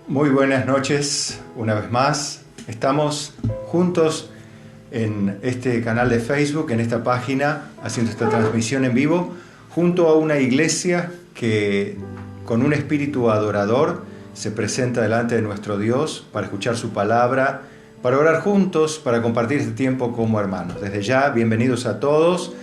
Muy buenas noches, una vez más. Estamos juntos en este canal de Facebook, en esta página, haciendo esta transmisión en vivo, junto a una iglesia que con un espíritu adorador se presenta delante de nuestro Dios para escuchar su palabra, para orar juntos, para compartir este tiempo como hermanos. Desde ya, bienvenidos a todos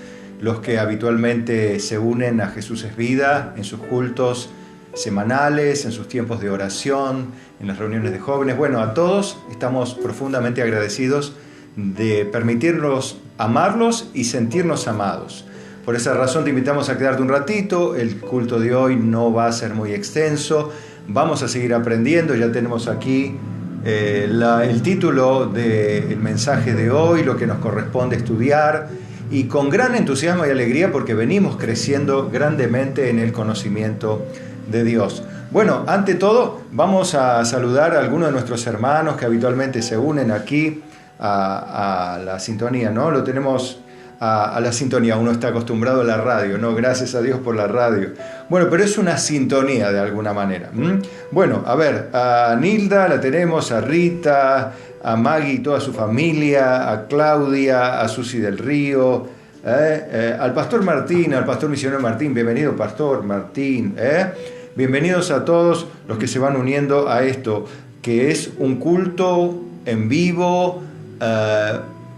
los que habitualmente se unen a Jesús es Vida en sus cultos semanales, en sus tiempos de oración, en las reuniones de jóvenes. Bueno, a todos estamos profundamente agradecidos de permitirnos amarlos y sentirnos amados. Por esa razón te invitamos a quedarte un ratito. El culto de hoy no va a ser muy extenso. Vamos a seguir aprendiendo. Ya tenemos aquí el título del mensaje de hoy, lo que nos corresponde estudiar, y con gran entusiasmo y alegría porque venimos creciendo grandemente en el conocimiento de Dios. Bueno, ante todo vamos a saludar a algunos de nuestros hermanos que habitualmente se unen aquí a la sintonía, ¿no? Lo tenemos a la sintonía, uno está acostumbrado a la radio, ¿no? Gracias a Dios por la radio. Bueno, pero es una sintonía de alguna manera. Bueno, a ver, a Nilda la tenemos, a Rita, a Maggie y toda su familia, a Claudia, a Susi del Río, al pastor Martín, al pastor misionero Martín. Bienvenido, pastor Martín. Bienvenidos a todos los que se van uniendo a esto, que es un culto en vivo,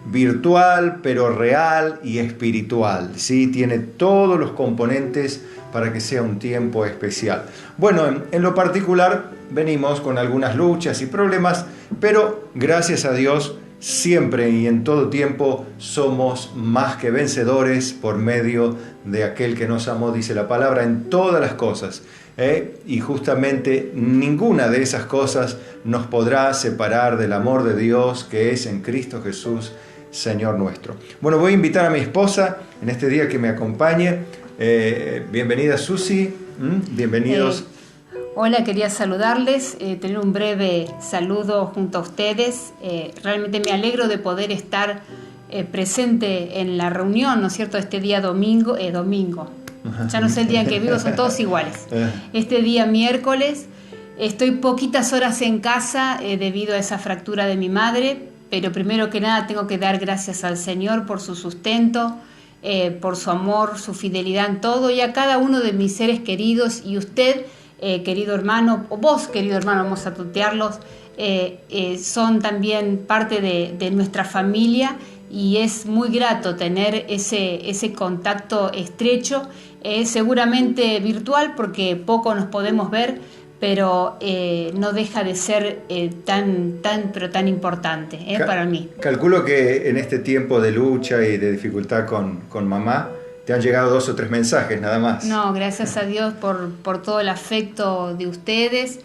virtual, pero real y espiritual, ¿sí? Tiene todos los componentes para que sea un tiempo especial. Bueno, en lo particular venimos con algunas luchas y problemas, pero gracias a Dios siempre y en todo tiempo somos más que vencedores por medio de aquel que nos amó, dice la palabra, en todas las cosas. Y justamente ninguna de esas cosas nos podrá separar del amor de Dios que es en Cristo Jesús, Señor nuestro. Bueno, voy a invitar a mi esposa en este día que me acompañe. Bienvenida, Susi. Bienvenidos. Hola, quería saludarles, tener un breve saludo junto a ustedes. Realmente me alegro de poder estar presente en la reunión, ¿no es cierto?, este día domingo. Ya no sé el día en que vivo, son todos iguales. Este día miércoles, estoy poquitas horas en casa debido a esa fractura de mi madre, pero primero que nada tengo que dar gracias al Señor por su sustento, por su amor, su fidelidad en todo, y a cada uno de mis seres queridos, y usted, querido hermano, o vos, querido hermano, vamos a tutearlos, son también parte de nuestra familia, y es muy grato tener ese contacto estrecho, seguramente virtual porque poco nos podemos ver, pero no deja de ser tan importante para mí. Calculo que en este tiempo de lucha y de dificultad con mamá, te han llegado 2 o 3 mensajes nada más. No, gracias a Dios por todo el afecto de ustedes.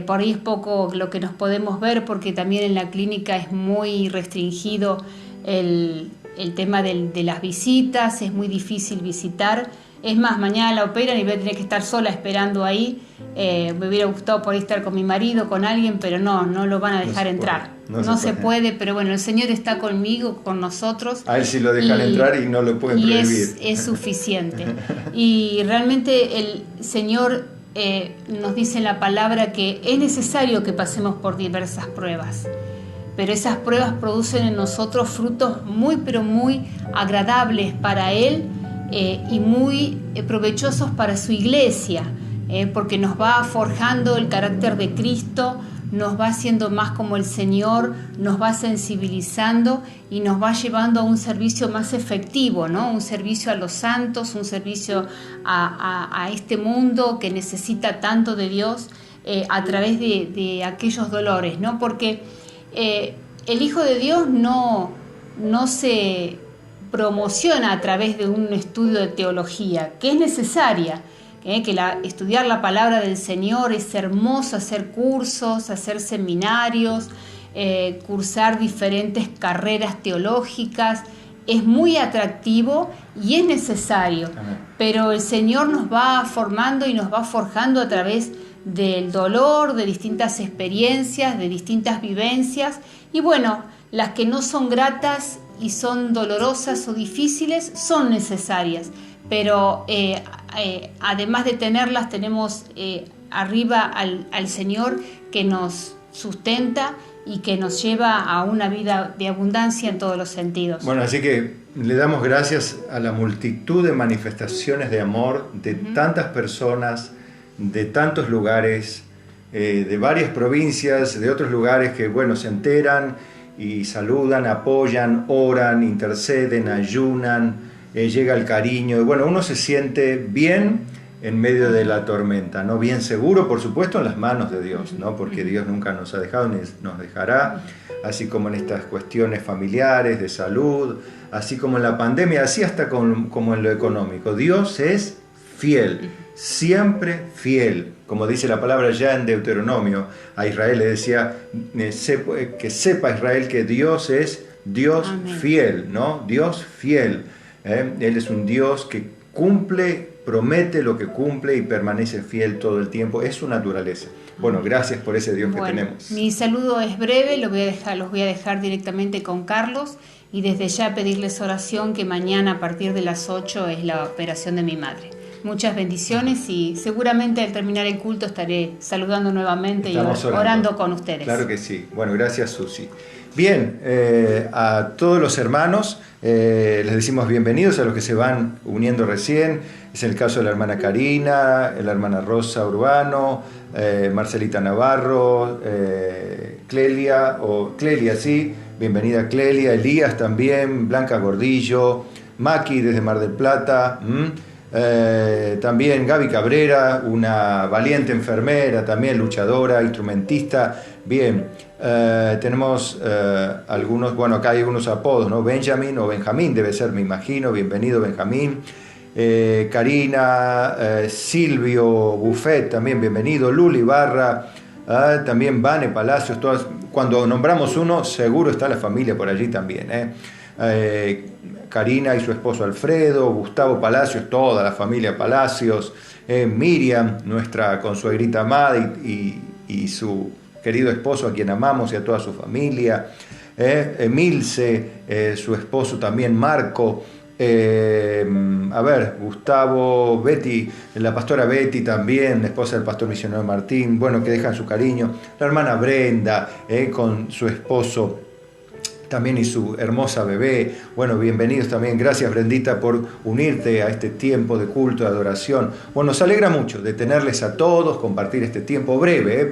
Por ahí es poco lo que nos podemos ver porque también en la clínica es muy restringido el tema de las visitas, es muy difícil visitar. Es más, mañana la operan y voy a tener que estar sola esperando ahí. Me hubiera gustado por ahí estar con mi marido, con alguien, pero no lo van a dejar entrar. No se puede, pero bueno, el Señor está conmigo, con nosotros. A él sí lo dejan entrar y no lo pueden prohibir. Es suficiente. Y realmente el Señor nos dice en la palabra que es necesario que pasemos por diversas pruebas. Pero esas pruebas producen en nosotros frutos muy, pero muy agradables para Él, y muy provechosos para su iglesia, porque nos va forjando el carácter de Cristo, nos va haciendo más como el Señor, nos va sensibilizando y nos va llevando a un servicio más efectivo, ¿no? Un servicio a los santos, un servicio a este mundo que necesita tanto de Dios, a través de aquellos dolores, ¿no? Porque el Hijo de Dios no se promociona a través de un estudio de teología, que es necesaria, estudiar la palabra del Señor es hermoso, hacer cursos, hacer seminarios, cursar diferentes carreras teológicas, es muy atractivo y es necesario. Amén. Pero el Señor nos va formando y nos va forjando a través del dolor, de distintas experiencias, de distintas vivencias, y bueno, las que no son gratas y son dolorosas o difíciles son necesarias, pero además de tenerlas tenemos arriba al Señor que nos sustenta y que nos lleva a una vida de abundancia en todos los sentidos. Bueno, así que le damos gracias a la multitud de manifestaciones de amor de tantas personas, de tantos lugares, de varias provincias, de otros lugares que, bueno, se enteran y saludan, apoyan, oran, interceden, ayunan, llega el cariño. Y bueno, uno se siente bien en medio de la tormenta, ¿no? Bien seguro, por supuesto, en las manos de Dios, ¿no? Porque Dios nunca nos ha dejado ni nos dejará, así como en estas cuestiones familiares, de salud, así como en la pandemia, así hasta como en lo económico. Dios es fiel, siempre fiel. Como dice la palabra ya en Deuteronomio, a Israel le decía, que sepa Israel que Dios es Dios fiel, ¿no? Dios fiel. Él es un Dios que cumple, promete lo que cumple y permanece fiel todo el tiempo. Es su naturaleza. Bueno, gracias por ese Dios que tenemos. Mi saludo es breve, los voy a dejar directamente con Carlos y desde ya pedirles oración, que mañana a partir de las 8 es la operación de mi madre. Muchas bendiciones y seguramente al terminar el culto estaré saludando nuevamente. Estamos y orando con ustedes. Claro que sí. Bueno, gracias, Susi. Bien, a todos los hermanos les decimos bienvenidos, a los que se van uniendo recién. Es el caso de la hermana Karina, la hermana Rosa Urbano, Marcelita Navarro, Clelia, sí, bienvenida Clelia, Elías también, Blanca Gordillo, Maki desde Mar del Plata, también Gaby Cabrera, una valiente enfermera, también luchadora, instrumentista. Bien, tenemos algunos, bueno, acá hay algunos apodos, ¿no? Benjamin o Benjamín debe ser, me imagino. Bienvenido, Benjamín. Karina, Silvio Buffet, también bienvenido. Luli Barra, también Vane Palacios. Todas, cuando nombramos uno, seguro está la familia por allí también, Karina y su esposo Alfredo, Gustavo Palacios, toda la familia Palacios, Miriam, nuestra consuegrita amada y su querido esposo, a quien amamos, y a toda su familia, Emilce, su esposo también Marco, Gustavo, Betty, la pastora Betty también, esposa del pastor misionero Martín, bueno, que dejan su cariño, la hermana Brenda, con su esposo también y su hermosa bebé. Bueno, bienvenidos también. Gracias, Brendita, por unirte a este tiempo de culto, de adoración. Bueno, nos alegra mucho de tenerles a todos, compartir este tiempo breve,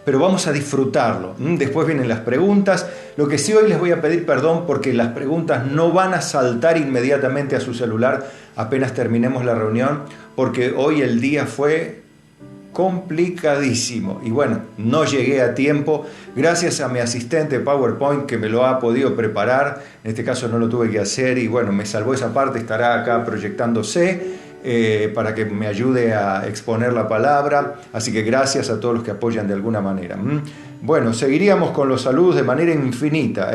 pero vamos a disfrutarlo. Después vienen las preguntas. Lo que sí, hoy les voy a pedir perdón porque las preguntas no van a saltar inmediatamente a su celular apenas terminemos la reunión, porque hoy el día fue complicadísimo y bueno, no llegué a tiempo gracias a mi asistente PowerPoint que me lo ha podido preparar. En este caso no lo tuve que hacer y bueno, me salvó esa parte. Estará acá proyectándose para que me ayude a exponer la palabra, así que gracias a todos los que apoyan de alguna manera. Bueno, seguiríamos con los saludos de manera infinita,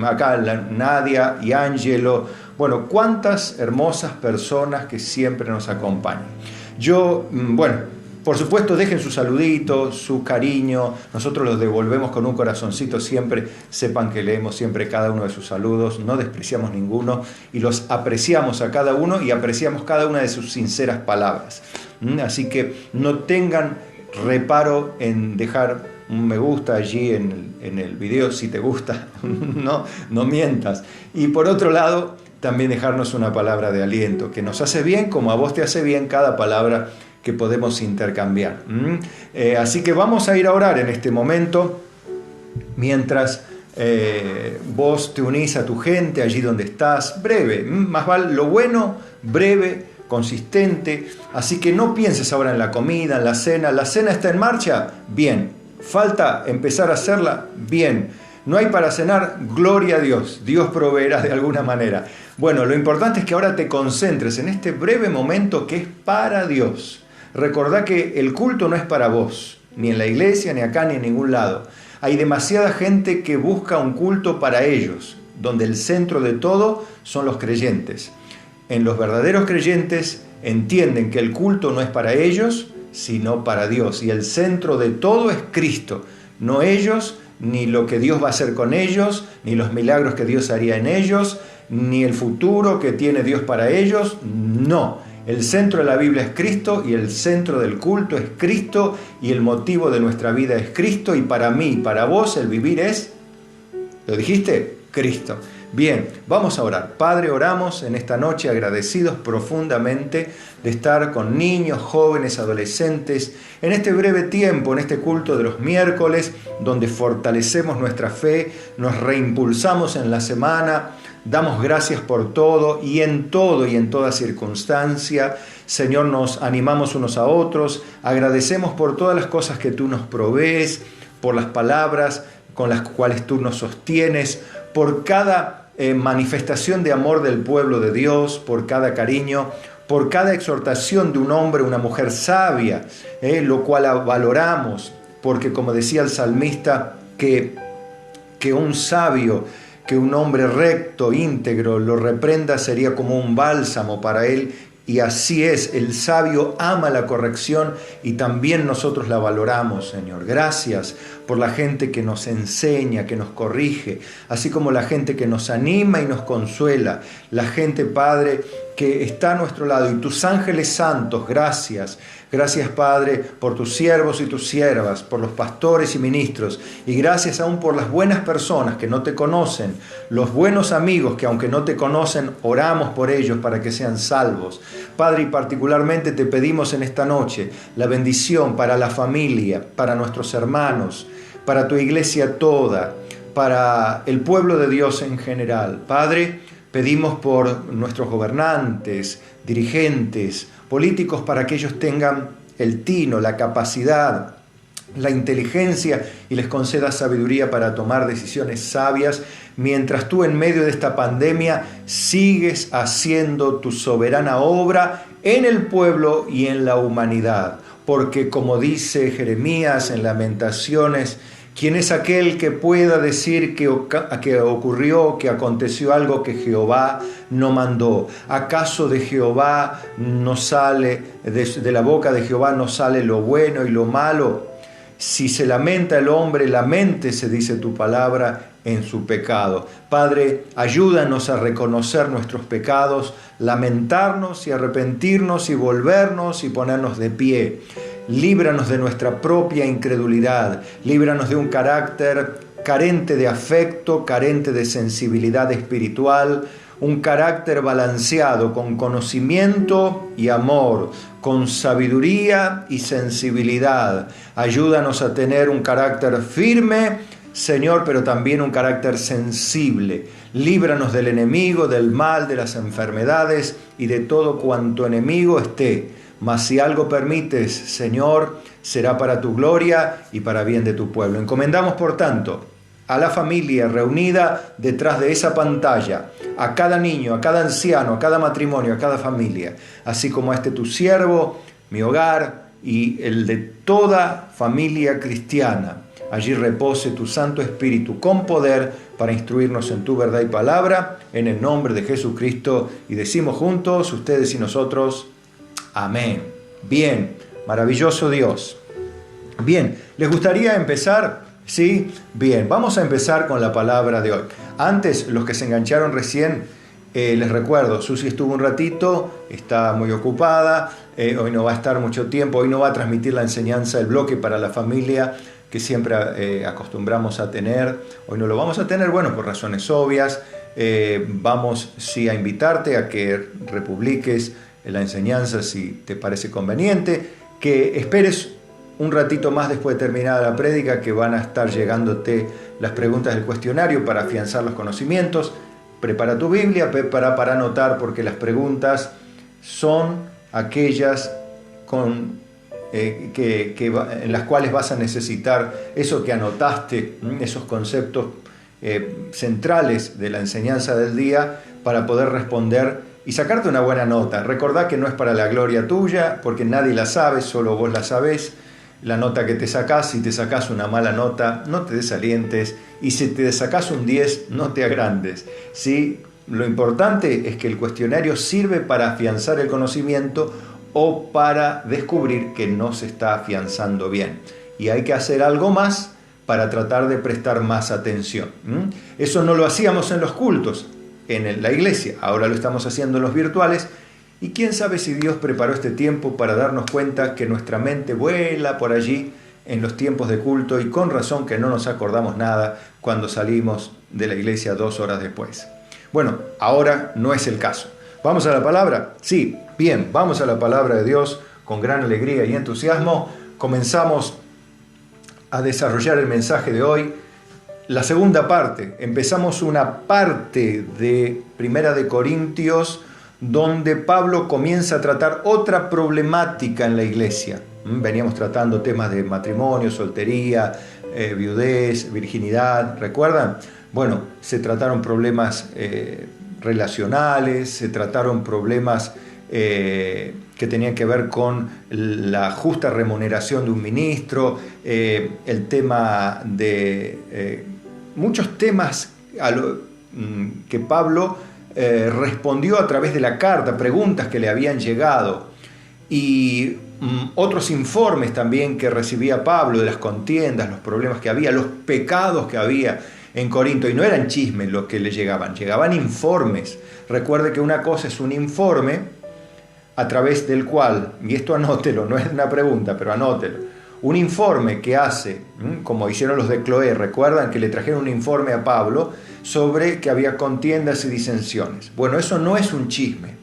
acá Nadia y Ángelo. Bueno, cuántas hermosas personas que siempre nos acompañan. Por supuesto, dejen su saludito, su cariño, nosotros los devolvemos con un corazoncito siempre. Sepan que leemos siempre cada uno de sus saludos, no despreciamos ninguno y los apreciamos a cada uno y apreciamos cada una de sus sinceras palabras. Así que no tengan reparo en dejar un me gusta allí en el video si te gusta, no mientas. Y por otro lado, también dejarnos una palabra de aliento que nos hace bien, como a vos te hace bien cada palabra que podemos intercambiar. Así que vamos a ir a orar en este momento, mientras vos te unís a tu gente allí donde estás, breve, más vale lo bueno, breve, consistente. Así que no pienses ahora en la comida, en la cena. ¿La cena está en marcha? Bien. ¿Falta empezar a hacerla? Bien. ¿No hay para cenar? Gloria a Dios. Dios proveerá de alguna manera. Bueno, lo importante es que ahora te concentres en este breve momento que es para Dios. Recordá que el culto no es para vos, ni en la iglesia, ni acá, ni en ningún lado. Hay demasiada gente que busca un culto para ellos, donde el centro de todo son los creyentes. En los verdaderos creyentes entienden que el culto no es para ellos, sino para Dios. Y el centro de todo es Cristo, no ellos, ni lo que Dios va a hacer con ellos, ni los milagros que Dios haría en ellos, ni el futuro que tiene Dios para ellos. No. El centro de la Biblia es Cristo y el centro del culto es Cristo y el motivo de nuestra vida es Cristo y para mí, para vos, el vivir es, ¿lo dijiste? Cristo. Bien, vamos a orar. Padre, oramos en esta noche agradecidos profundamente de estar con niños, jóvenes, adolescentes, en este breve tiempo, en este culto de los miércoles, donde fortalecemos nuestra fe, nos reimpulsamos en la semana, damos gracias por todo y en toda circunstancia. Señor, nos animamos unos a otros, agradecemos por todas las cosas que tú nos provees, por las palabras con las cuales tú nos sostienes, por cada manifestación de amor del pueblo de Dios, por cada cariño, por cada exhortación de un hombre, una mujer sabia, lo cual valoramos, porque como decía el salmista, que un sabio, que un hombre recto, íntegro, lo reprenda sería como un bálsamo para él. Y así es, el sabio ama la corrección y también nosotros la valoramos, Señor. Gracias por la gente que nos enseña, que nos corrige, así como la gente que nos anima y nos consuela, la gente, Padre, que está a nuestro lado y tus ángeles santos, gracias. Gracias, Padre, por tus siervos y tus siervas, por los pastores y ministros, y gracias aún por las buenas personas que no te conocen, los buenos amigos que aunque no te conocen, oramos por ellos para que sean salvos. Padre, y particularmente te pedimos en esta noche la bendición para la familia, para nuestros hermanos, para tu iglesia toda, para el pueblo de Dios en general. Padre, pedimos por nuestros gobernantes, dirigentes, políticos, para que ellos tengan el tino, la capacidad, la inteligencia y les conceda sabiduría para tomar decisiones sabias, mientras tú en medio de esta pandemia sigues haciendo tu soberana obra en el pueblo y en la humanidad. Porque como dice Jeremías en Lamentaciones, ¿quién es aquel que pueda decir que ocurrió, que aconteció algo que Jehová no mandó? ¿Acaso de Jehová no sale, de la boca de Jehová no sale lo bueno y lo malo? Si se lamenta el hombre, laméntese, dice tu palabra, en su pecado. Padre, ayúdanos a reconocer nuestros pecados, lamentarnos y arrepentirnos y volvernos y ponernos de pie. Líbranos de nuestra propia incredulidad, líbranos de un carácter carente de afecto, carente de sensibilidad espiritual, un carácter balanceado con conocimiento y amor, con sabiduría y sensibilidad. Ayúdanos a tener un carácter firme, Señor, pero también un carácter sensible. Líbranos del enemigo, del mal, de las enfermedades y de todo cuanto enemigo esté. Mas si algo permites, Señor, será para tu gloria y para bien de tu pueblo. Encomendamos, por tanto, a la familia reunida detrás de esa pantalla, a cada niño, a cada anciano, a cada matrimonio, a cada familia, así como a este tu siervo, mi hogar y el de toda familia cristiana. Allí repose tu Santo Espíritu con poder para instruirnos en tu verdad y palabra, en el nombre de Jesucristo. Y decimos juntos, ustedes y nosotros, amén. Bien, maravilloso Dios. Bien, ¿les gustaría empezar? ¿Sí? Bien, vamos a empezar con la palabra de hoy. Antes, los que se engancharon recién, les recuerdo, Susi estuvo un ratito, está muy ocupada, hoy no va a estar mucho tiempo, hoy no va a transmitir la enseñanza del bloque para la familia que siempre acostumbramos a tener. Hoy no lo vamos a tener, bueno, por razones obvias. Vamos sí a invitarte a que republiques la enseñanza si te parece conveniente, que esperes un ratito más después de terminada la prédica, que van a estar llegándote las preguntas del cuestionario para afianzar los conocimientos. Prepara tu Biblia, prepara para anotar, porque las preguntas son aquellas en las cuales vas a necesitar eso que anotaste, esos conceptos centrales de la enseñanza del día, para poder responder y sacarte una buena nota. Recordá que no es para la gloria tuya, porque nadie la sabe, solo vos la sabés. La nota que te sacás, si te sacás una mala nota, no te desalientes, y si te sacás un 10, no te agrandes, ¿sí? Lo importante es que el cuestionario sirve para afianzar el conocimiento o para descubrir que no se está afianzando bien. Y hay que hacer algo más para tratar de prestar más atención. Eso no lo hacíamos en los cultos, en la iglesia, ahora lo estamos haciendo en los virtuales, Y quién sabe si Dios preparó este tiempo para darnos cuenta que nuestra mente vuela por allí en los tiempos de culto y con razón que no nos acordamos nada cuando salimos de la iglesia 2 horas después. Bueno, ahora no es el caso. ¿Vamos a la palabra? Sí, bien, vamos a la palabra de Dios con gran alegría y entusiasmo. Comenzamos a desarrollar el mensaje de hoy. La segunda parte, empezamos una parte de Primera de Corintios donde Pablo comienza a tratar otra problemática en la iglesia. Veníamos tratando temas de matrimonio, soltería, viudez, virginidad, ¿recuerdan? Bueno, se trataron problemas relacionales, se trataron problemas que tenían que ver con la justa remuneración de un ministro, el tema de muchos temas que Pablo respondió a través de la carta, preguntas que le habían llegado y otros informes también que recibía Pablo de las contiendas, los problemas que había, los pecados que había en Corinto, y no eran chismes los que le llegaban informes. Recuerde que una cosa es un informe a través del cual, y esto anótelo, no es una pregunta, pero anótelo, un informe que hace, como hicieron los de Cloé, recuerdan que le trajeron un informe a Pablo sobre que había contiendas y disensiones. Bueno, eso no es un chisme.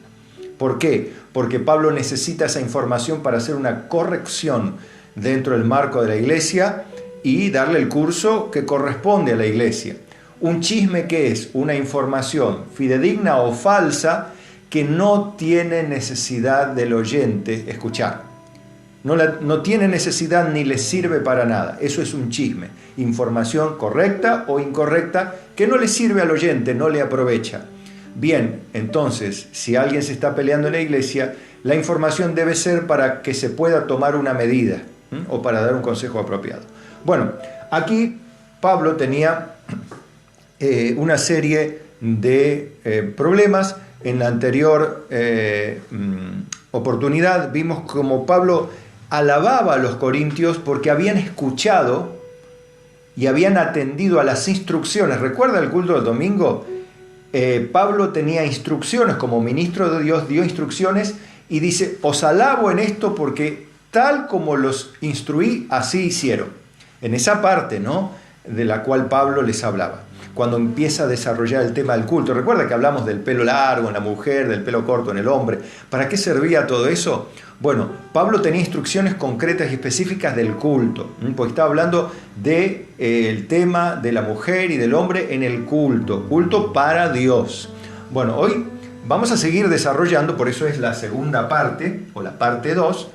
¿Por qué? Porque Pablo necesita esa información para hacer una corrección dentro del marco de la iglesia y darle el curso que corresponde a la iglesia. Un chisme, ¿qué es? Una información fidedigna o falsa que no tiene necesidad del oyente escuchar. No tiene necesidad ni le sirve para nada. Eso es un chisme. Información correcta o incorrecta que no le sirve al oyente, no le aprovecha. Bien, entonces, si alguien se está peleando en la iglesia, la información debe ser para que se pueda tomar una medida o para dar un consejo apropiado. Bueno, aquí Pablo tenía una serie de problemas. En la anterior oportunidad vimos como Pablo alababa a los corintios porque habían escuchado y habían atendido a las instrucciones. ¿Recuerda el culto del domingo? Pablo tenía instrucciones, como ministro de Dios dio instrucciones y dice, os alabo en esto porque tal como los instruí, así hicieron. En esa parte, ¿no?, de la cual Pablo les hablaba. Cuando empieza a desarrollar el tema del culto, recuerda que hablamos del pelo largo en la mujer, del pelo corto en el hombre. ¿Para qué servía todo eso? Bueno, Pablo tenía instrucciones concretas y específicas del culto, porque estaba hablando del tema de la mujer y del hombre en el culto para Dios. Bueno, hoy vamos a seguir desarrollando, por eso es la segunda parte, o la parte 2,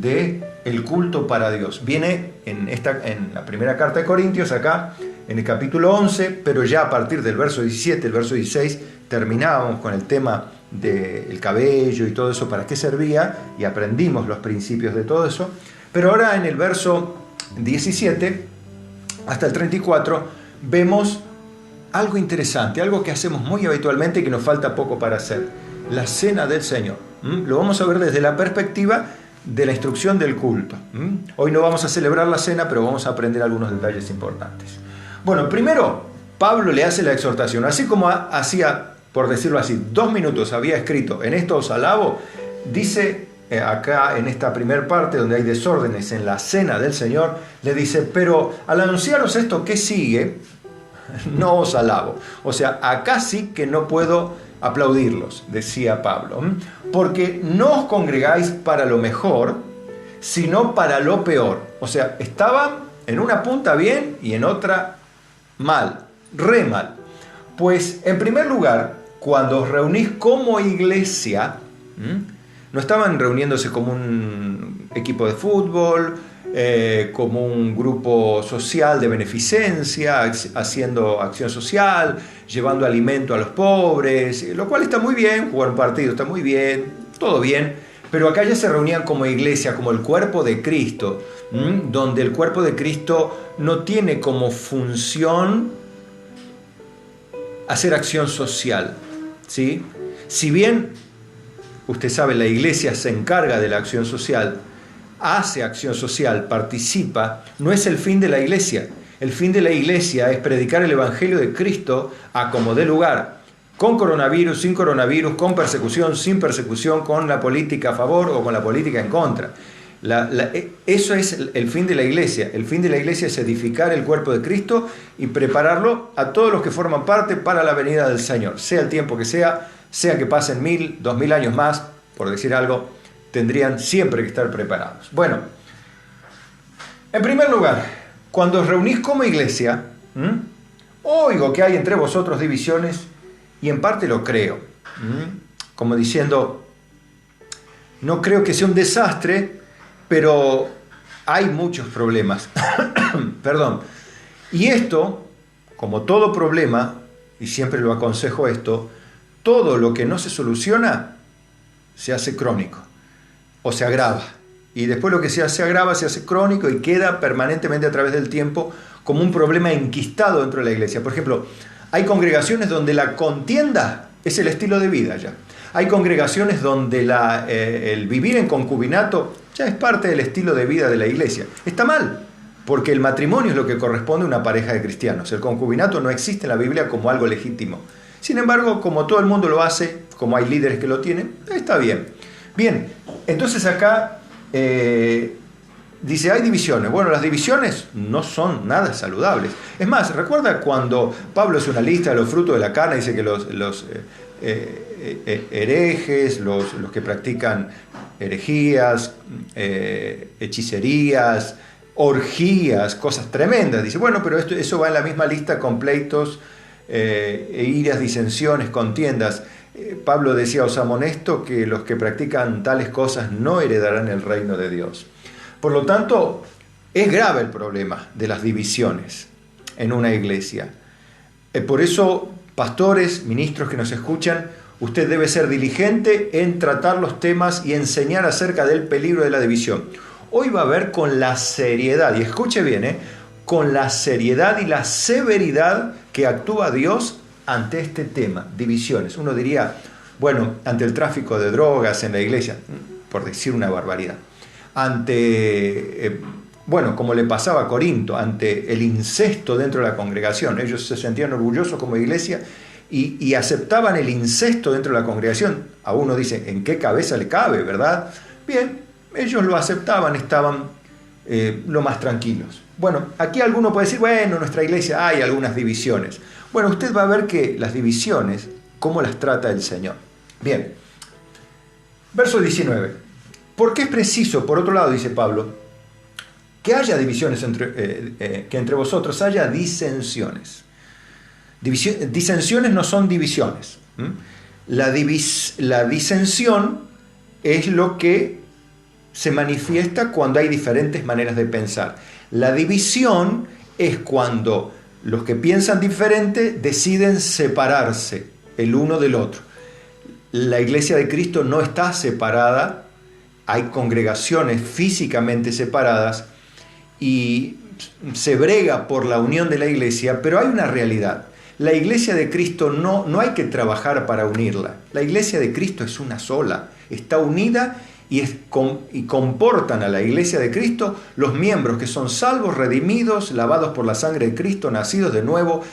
de el culto para Dios. Viene en la primera carta de Corintios, acá en el capítulo 11, pero ya a partir del verso 17, el verso 16, terminábamos con el tema del cabello y todo eso, para qué servía, y aprendimos los principios de todo eso. Pero ahora en el verso 17 hasta el 34 vemos algo interesante, algo que hacemos muy habitualmente y que nos falta poco para hacer: la cena del Señor. Lo vamos a ver desde la perspectiva de la instrucción del culto. Hoy no vamos a celebrar la cena, pero vamos a aprender algunos detalles importantes. Bueno, primero Pablo le hace la exhortación, así como hacía, por decirlo así, 2 minutos había escrito, en esto os alabo, dice acá en esta primera parte donde hay desórdenes en la cena del Señor, le dice, pero al anunciaros esto que sigue, no os alabo. O sea, acá sí que no puedo aplaudirlos, decía Pablo, porque no os congregáis para lo mejor, sino para lo peor. O sea, estaban en una punta bien y en otra mal, re mal. Pues en primer lugar, cuando os reunís como iglesia, no estaban reuniéndose como un equipo de fútbol, como un grupo social de beneficencia, haciendo acción social, llevando alimento a los pobres, lo cual está muy bien, jugar un partido está muy bien, todo bien, pero acá ya se reunían como iglesia, como el cuerpo de Cristo, donde el cuerpo de Cristo no tiene como función hacer acción social, ¿sí? Si bien, usted sabe, la iglesia se encarga de la acción social, hace acción social, participa, no es el fin de la iglesia. El fin de la iglesia es predicar el evangelio de Cristo a como dé lugar, con coronavirus, sin coronavirus, con persecución, sin persecución, con la política a favor o con la política en contra. Eso es el fin de la iglesia. El fin de la iglesia es edificar el cuerpo de Cristo y prepararlo a todos los que forman parte para la venida del Señor. Sea el tiempo que sea que pasen 1000, 2000 años más, por decir algo, tendrían siempre que estar preparados. Bueno, en primer lugar, cuando os reunís como iglesia, oigo que hay entre vosotros divisiones y en parte lo creo. Como diciendo, no creo que sea un desastre, pero hay muchos problemas. Perdón. Y esto, como todo problema, y siempre lo aconsejo esto, todo lo que no se soluciona se hace crónico o se agrava. Y después lo que se agrava se hace crónico y queda permanentemente a través del tiempo como un problema enquistado dentro de la iglesia. Por ejemplo, hay congregaciones donde la contienda es el estilo de vida ya. Hay congregaciones donde el vivir en concubinato ya es parte del estilo de vida de la iglesia. Está mal, porque el matrimonio es lo que corresponde a una pareja de cristianos. El concubinato no existe en la Biblia como algo legítimo. Sin embargo, como todo el mundo lo hace, como hay líderes que lo tienen, está bien. Bien, entonces acá dice, hay divisiones. Bueno, las divisiones no son nada saludables. Es más, recuerda cuando Pablo hace una lista de los frutos de la carne, dice que los herejes, los que practican herejías, hechicerías, orgías, cosas tremendas. Dice, bueno, pero eso va en la misma lista con pleitos, iras, disensiones, contiendas. Pablo decía, os amonesto que los que practican tales cosas no heredarán el reino de Dios. Por lo tanto, es grave el problema de las divisiones en una iglesia. Por eso, pastores, ministros que nos escuchan, usted debe ser diligente en tratar los temas y enseñar acerca del peligro de la división. Hoy va a ver con la seriedad, y escuche bien, con la seriedad y la severidad que actúa Dios ante este tema, divisiones. Uno diría, bueno, ante el tráfico de drogas en la iglesia, por decir una barbaridad, ante, bueno, como le pasaba a Corinto, ante el incesto dentro de la congregación. Ellos se sentían orgullosos como iglesia y aceptaban el incesto dentro de la congregación. A uno dice, ¿en qué cabeza le cabe, verdad? Bien, ellos lo aceptaban, estaban lo más tranquilos. Bueno, aquí alguno puede decir, bueno, en nuestra iglesia hay algunas divisiones. Bueno, usted va a ver que las divisiones, ¿cómo las trata el Señor? Bien, verso 19. ¿Por qué es preciso, por otro lado, dice Pablo, que haya divisiones, que entre vosotros haya disensiones? Disensiones no son divisiones. La disensión es lo que se manifiesta cuando hay diferentes maneras de pensar. La división es cuando los que piensan diferente deciden separarse el uno del otro. La iglesia de Cristo no está separada, hay congregaciones físicamente separadas y se brega por la unión de la iglesia, pero hay una realidad. La iglesia de Cristo no hay que trabajar para unirla. La iglesia de Cristo es una sola, está unida y comportan a la iglesia de Cristo los miembros que son salvos, redimidos, lavados por la sangre de Cristo, nacidos de nuevo,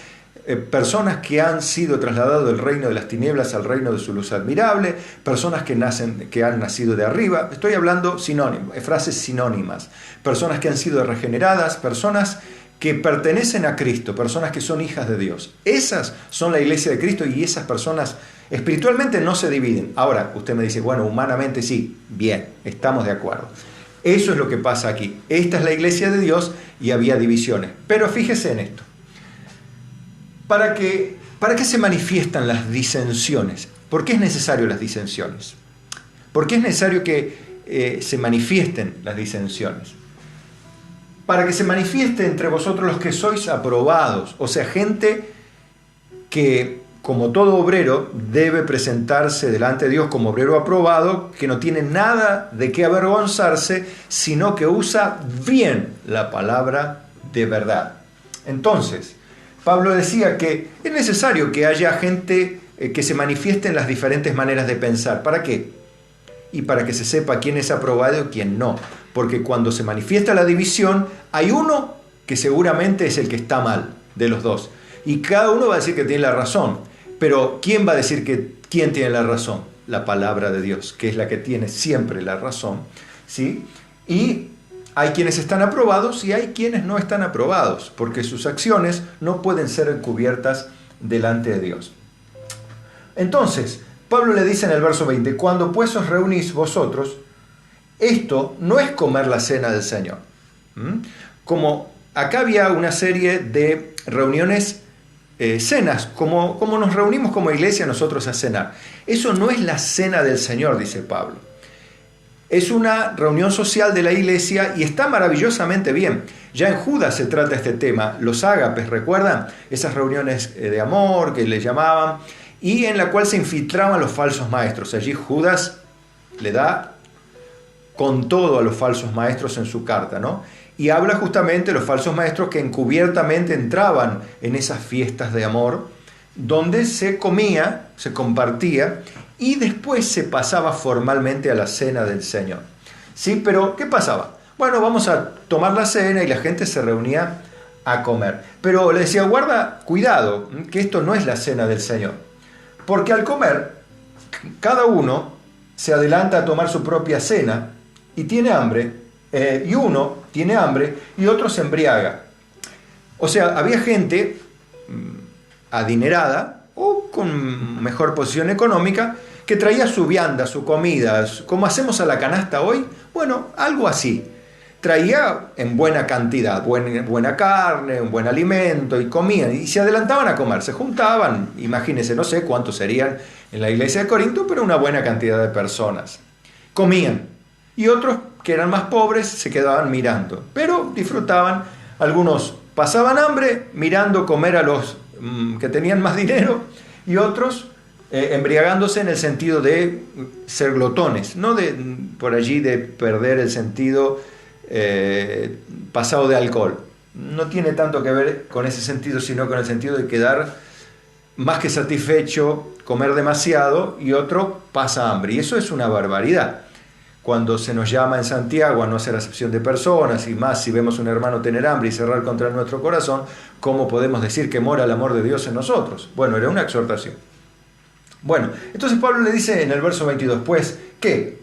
personas que han sido trasladados del reino de las tinieblas al reino de su luz admirable, personas que han nacido de arriba. Estoy hablando frases sinónimas. Personas que han sido regeneradas, personas que pertenecen a Cristo, personas que son hijas de Dios. Esas son la iglesia de Cristo y esas personas espiritualmente no se dividen. Ahora, usted me dice, bueno, humanamente sí. Bien, estamos de acuerdo. Eso es lo que pasa aquí. Esta es la iglesia de Dios y había divisiones. Pero fíjese en esto. ¿Para qué se manifiestan las disensiones? ¿Por qué es necesario las disensiones? ¿Por qué es necesario que se manifiesten las disensiones? Para que se manifieste entre vosotros los que sois aprobados, o sea, gente que, como todo obrero, debe presentarse delante de Dios como obrero aprobado, que no tiene nada de qué avergonzarse, sino que usa bien la palabra de verdad. Entonces, Pablo decía que es necesario que haya gente que se manifieste en las diferentes maneras de pensar. ¿Para qué? Y para que se sepa quién es aprobado y quién no. Porque cuando se manifiesta la división, hay uno que seguramente es el que está mal de los dos. Y cada uno va a decir que tiene la razón. Pero ¿quién va a decir quién tiene la razón? La palabra de Dios, que es la que tiene siempre la razón, ¿sí? Y hay quienes están aprobados y hay quienes no están aprobados, porque sus acciones no pueden ser encubiertas delante de Dios. Entonces, Pablo le dice en el verso 20, cuando pues os reunís vosotros, esto no es comer la cena del Señor. Como acá había una serie de reuniones, cenas, como nos reunimos como iglesia nosotros a cenar. Eso no es la cena del Señor, dice Pablo. Es una reunión social de la iglesia y está maravillosamente bien. Ya en Judas se trata este tema, los ágapes, ¿recuerdan? Esas reuniones de amor que le llamaban, y en la cual se infiltraban los falsos maestros. Allí Judas le da con todo a los falsos maestros en su carta, ¿no? Y habla justamente de los falsos maestros que encubiertamente entraban en esas fiestas de amor, donde se comía, se compartía, y después se pasaba formalmente a la cena del Señor. ¿Sí? Pero, ¿qué pasaba? Bueno, vamos a tomar la cena y la gente se reunía a comer. Pero le decía, guarda, cuidado, que esto no es la cena del Señor. Porque al comer, cada uno se adelanta a tomar su propia cena y tiene hambre, y uno tiene hambre y otro se embriaga. O sea, había gente adinerada o con mejor posición económica que traía su vianda, su comida, como hacemos a la canasta hoy, bueno, algo así. Traía en buena cantidad, buena carne, un buen alimento, y comían, y se adelantaban a comer, se juntaban, imagínense, no sé cuántos serían en la iglesia de Corinto, pero una buena cantidad de personas. Comían, y otros que eran más pobres se quedaban mirando, pero disfrutaban. Algunos pasaban hambre mirando comer a los que tenían más dinero, y otros embriagándose en el sentido de ser glotones, no por allí de perder el sentido pasado de alcohol. No tiene tanto que ver con ese sentido, sino con el sentido de quedar más que satisfecho, comer demasiado, y otro pasa hambre. Y eso es una barbaridad. Cuando se nos llama en Santiago a no hacer acepción de personas, y más si vemos a un hermano tener hambre y cerrar contra nuestro corazón, ¿cómo podemos decir que mora el amor de Dios en nosotros? Bueno, era una exhortación. Bueno, entonces Pablo le dice en el verso 22, pues, ¿qué?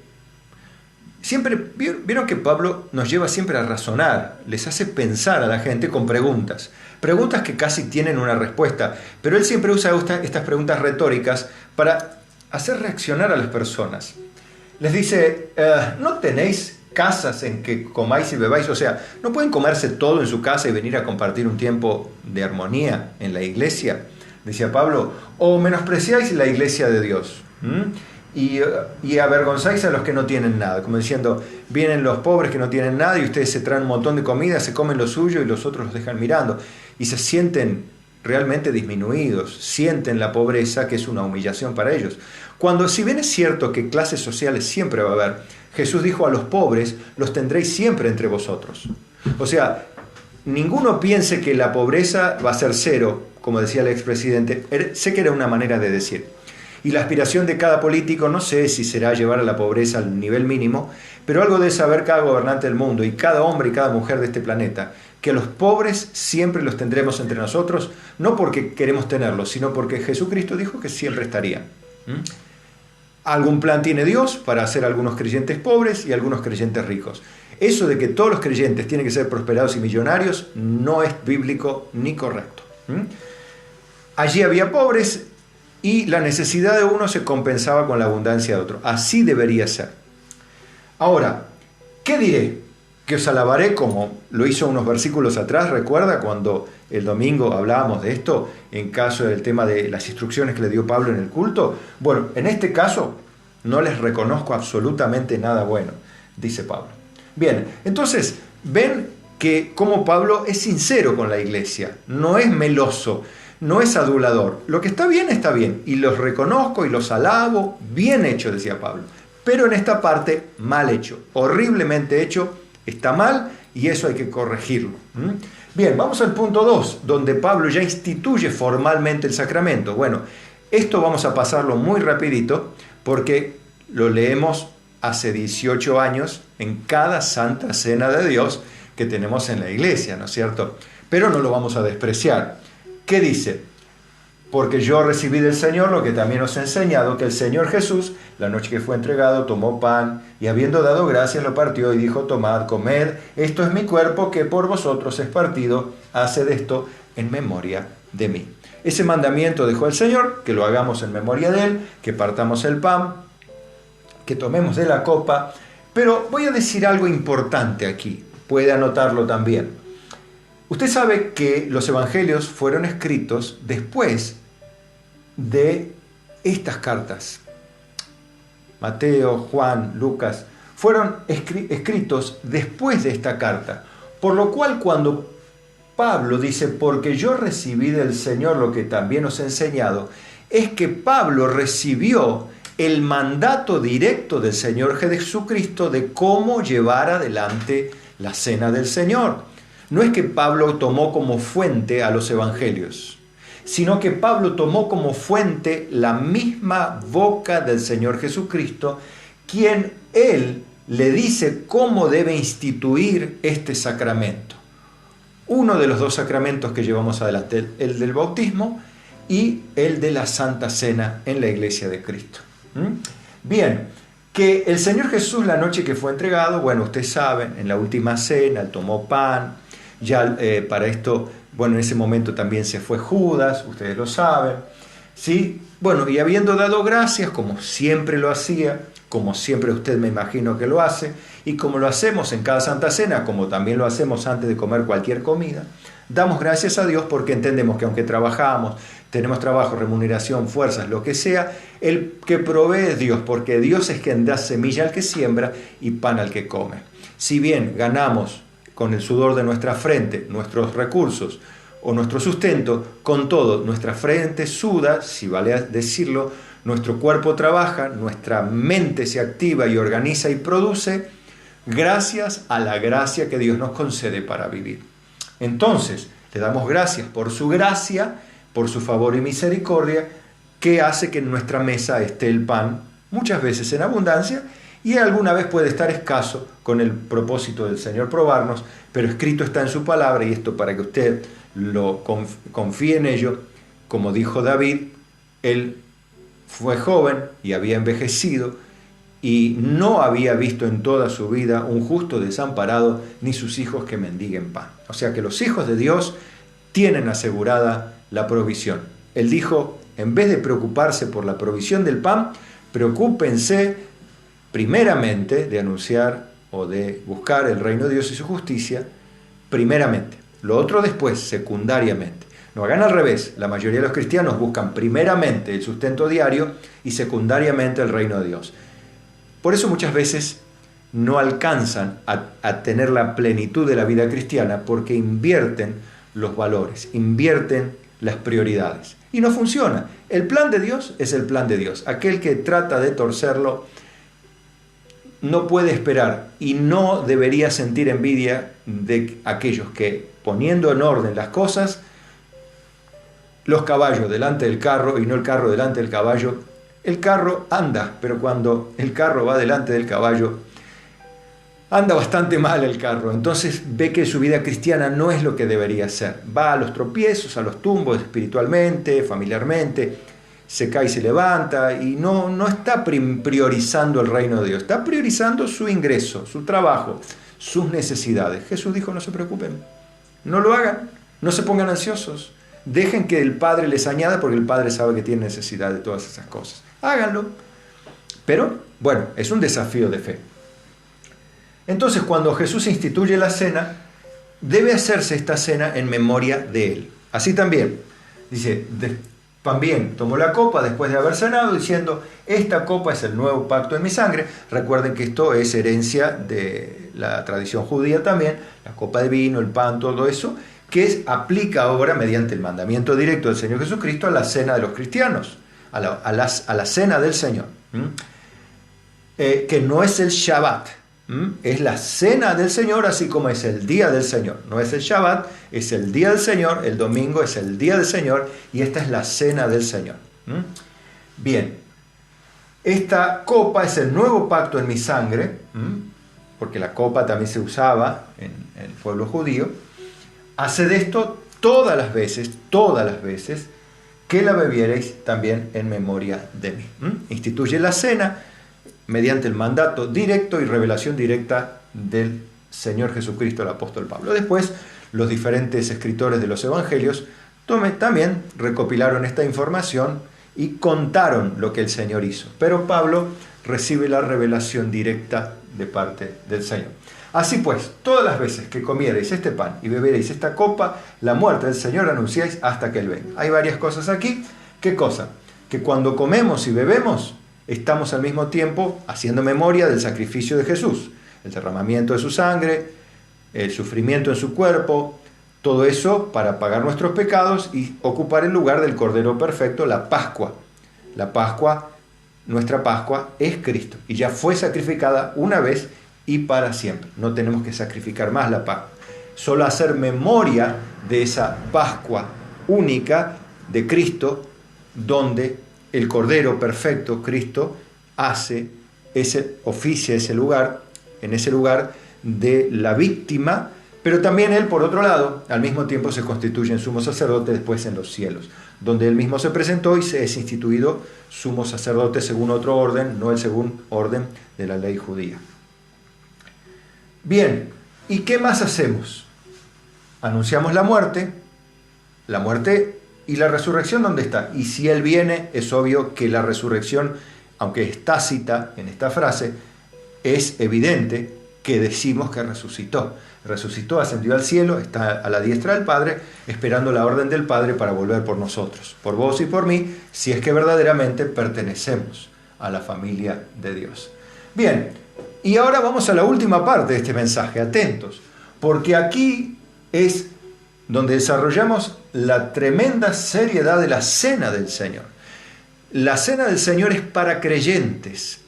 Siempre, vieron que Pablo nos lleva siempre a razonar, les hace pensar a la gente con preguntas que casi tienen una respuesta, pero él siempre usa estas preguntas retóricas para hacer reaccionar a las personas. Les dice, ¿no tenéis casas en que comáis y bebáis? O sea, ¿no pueden comerse todo en su casa y venir a compartir un tiempo de armonía en la iglesia? Decía Pablo, ¿o menospreciáis la iglesia de Dios? Y avergonzáis a los que no tienen nada, como diciendo, vienen los pobres que no tienen nada y ustedes se traen un montón de comida, se comen lo suyo y los otros los dejan mirando, y se sienten realmente disminuidos, sienten la pobreza, que es una humillación para ellos. Cuando, si bien es cierto que clases sociales siempre va a haber, Jesús dijo a los pobres, los tendréis siempre entre vosotros. O sea, ninguno piense que la pobreza va a ser cero, como decía el expresidente. Sé que era una manera de decir. Y la aspiración de cada político, no sé si será llevar a la pobreza al nivel mínimo, pero algo debe saber cada gobernante del mundo y cada hombre y cada mujer de este planeta, que los pobres siempre los tendremos entre nosotros, no porque queremos tenerlos, sino porque Jesucristo dijo que siempre estarían. Algún plan tiene Dios para hacer algunos creyentes pobres y algunos creyentes ricos. Eso de que todos los creyentes tienen que ser prosperados y millonarios no es bíblico ni correcto. Allí había pobres y la necesidad de uno se compensaba con la abundancia de otro. Así debería ser. Ahora, ¿qué diré? Que os alabaré como lo hizo unos versículos atrás. ¿Recuerda cuando el domingo hablábamos de esto en caso del tema de las instrucciones que le dio Pablo en el culto? Bueno, en este caso no les reconozco absolutamente nada bueno, dice Pablo. Bien, entonces ven que como Pablo es sincero con la iglesia, no es meloso, no es adulador. Lo que está bien, y los reconozco y los alabo, bien hecho, decía Pablo. Pero en esta parte, mal hecho, horriblemente hecho, está mal, y eso hay que corregirlo. Bien, vamos al punto 2, donde Pablo ya instituye formalmente el sacramento. Bueno, esto vamos a pasarlo muy rapidito, porque lo leemos hace 18 años en cada Santa Cena de Dios que tenemos en la iglesia, ¿no es cierto? Pero no lo vamos a despreciar. ¿Qué dice? porque yo recibí del Señor lo que también os he enseñado, que el Señor Jesús, la noche que fue entregado, tomó pan y habiendo dado gracias lo partió y dijo, tomad, comed, esto es mi cuerpo que por vosotros es partido, haced esto en memoria de mí. Ese mandamiento dejó el Señor, que lo hagamos en memoria de Él, que partamos el pan, que tomemos de la copa, pero voy a decir algo importante aquí, puede anotarlo también. Usted sabe que los evangelios fueron escritos después de estas cartas. Mateo, Juan, Lucas, fueron escritos después de esta carta. Por lo cual cuando Pablo dice, porque yo recibí del Señor lo que también os he enseñado, es que Pablo recibió el mandato directo del Señor Jesucristo de cómo llevar adelante la cena del Señor. No es que Pablo tomó como fuente a los evangelios, sino que Pablo tomó como fuente la misma boca del Señor Jesucristo, quien él le dice cómo debe instituir este sacramento. Uno de los dos sacramentos que llevamos adelante, el del bautismo y el de la Santa Cena en la Iglesia de Cristo. Bien, que el Señor Jesús la noche que fue entregado, bueno, ustedes saben, en la última cena, él tomó pan. Ya para esto, bueno, en ese momento también se fue Judas, ustedes lo saben, ¿sí? Bueno, y habiendo dado gracias, como siempre lo hacía, como siempre usted me imagino que lo hace, y como lo hacemos en cada Santa Cena, como también lo hacemos antes de comer cualquier comida, damos gracias a Dios porque entendemos que aunque trabajamos, tenemos trabajo, remuneración, fuerzas, lo que sea, el que provee es Dios, porque Dios es quien da semilla al que siembra y pan al que come. Si bien ganamos con el sudor de nuestra frente, nuestros recursos o nuestro sustento, con todo, nuestra frente suda, si vale decirlo, nuestro cuerpo trabaja, nuestra mente se activa y organiza y produce, gracias a la gracia que Dios nos concede para vivir. Entonces, le damos gracias por su gracia, por su favor y misericordia, que hace que en nuestra mesa esté el pan, muchas veces en abundancia, y alguna vez puede estar escaso con el propósito del Señor probarnos, pero escrito está en su palabra, y esto para que usted lo confíe en ello, como dijo David, él fue joven y había envejecido, y no había visto en toda su vida un justo desamparado, ni sus hijos que mendiguen pan. O sea que los hijos de Dios tienen asegurada la provisión. Él dijo, en vez de preocuparse por la provisión del pan, preocúpense primeramente de anunciar o de buscar el reino de Dios y su justicia, primeramente. Lo otro después, secundariamente. No hagan al revés. La mayoría de los cristianos buscan primeramente el sustento diario y secundariamente el reino de Dios. Por eso muchas veces no alcanzan a tener la plenitud de la vida cristiana porque invierten los valores, invierten las prioridades. Y no funciona. El plan de Dios es el plan de Dios. Aquel que trata de torcerlo no puede esperar y no debería sentir envidia de aquellos que, poniendo en orden las cosas, los caballos delante del carro y no el carro delante del caballo. El carro anda, pero cuando el carro va delante del caballo, anda bastante mal el carro. Entonces ve que su vida cristiana no es lo que debería ser. Va a los tropiezos, a los tumbos espiritualmente, familiarmente, se cae y se levanta y no está priorizando el reino de Dios. Está priorizando su ingreso, su trabajo, sus necesidades. Jesús dijo, no se preocupen, no lo hagan, no se pongan ansiosos. Dejen que el Padre les añada porque el Padre sabe que tiene necesidad de todas esas cosas. Háganlo. Pero, bueno, es un desafío de fe. Entonces, cuando Jesús instituye la cena, debe hacerse esta cena en memoria de Él. Así también, dice, también tomó la copa después de haber cenado, diciendo, esta copa es el nuevo pacto en mi sangre. Recuerden que esto es herencia de la tradición judía también, la copa de vino, el pan, todo eso, que aplica ahora mediante el mandamiento directo del Señor Jesucristo a la cena de los cristianos, a la cena del Señor, que no es el Shabbat, es la cena del Señor, así como es el día del Señor. No es el Shabbat, es el día del Señor, el domingo es el día del Señor y esta es la cena del Señor. Bien, esta copa es el nuevo pacto en mi sangre, porque la copa también se usaba en el pueblo judío. Haced esto todas las veces que la bebiereis también en memoria de mí. Instituye la cena mediante el mandato directo y revelación directa del Señor Jesucristo, el apóstol Pablo. Después, los diferentes escritores de los evangelios también recopilaron esta información y contaron lo que el Señor hizo. Pero Pablo recibe la revelación directa de parte del Señor. Así pues, todas las veces que comiereis este pan y beberéis esta copa, la muerte del Señor anunciáis hasta que Él venga. Hay varias cosas aquí. ¿Qué cosa? Que cuando comemos y bebemos, estamos al mismo tiempo haciendo memoria del sacrificio de Jesús, el derramamiento de su sangre, el sufrimiento en su cuerpo, todo eso para pagar nuestros pecados y ocupar el lugar del Cordero Perfecto, la Pascua. La Pascua, nuestra Pascua, es Cristo y ya fue sacrificada una vez y para siempre. No tenemos que sacrificar más la Pascua. Solo hacer memoria de esa Pascua única de Cristo, donde el Cordero Perfecto, Cristo, oficia ese lugar, en ese lugar de la víctima, pero también Él, por otro lado, al mismo tiempo se constituye en sumo sacerdote después en los cielos, donde Él mismo se presentó y se es instituido sumo sacerdote según otro orden, no el según orden de la ley judía. Bien, ¿y qué más hacemos? Anunciamos la muerte y la resurrección, ¿dónde está? Y si Él viene, es obvio que la resurrección, aunque es tácita en esta frase, es evidente que decimos que resucitó. Resucitó, ascendió al cielo, está a la diestra del Padre, esperando la orden del Padre para volver por nosotros, por vos y por mí, si es que verdaderamente pertenecemos a la familia de Dios. Bien, y ahora vamos a la última parte de este mensaje, atentos, porque aquí es donde desarrollamos la tremenda seriedad de la cena del Señor. La cena del Señor es para creyentes,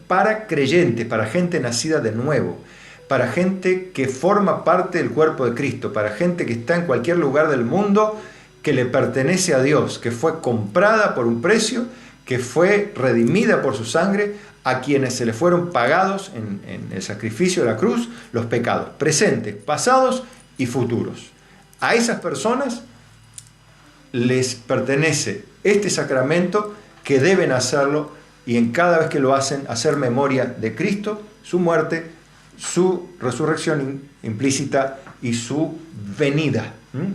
para gente nacida de nuevo, para gente que forma parte del cuerpo de Cristo, para gente que está en cualquier lugar del mundo que le pertenece a Dios, que fue comprada por un precio, que fue redimida por su sangre, a quienes se le fueron pagados en el sacrificio de la cruz los pecados, presentes, pasados y futuros. A esas personas les pertenece este sacramento, que deben hacerlo, y en cada vez que lo hacen, hacer memoria de Cristo, su muerte, su resurrección implícita y su venida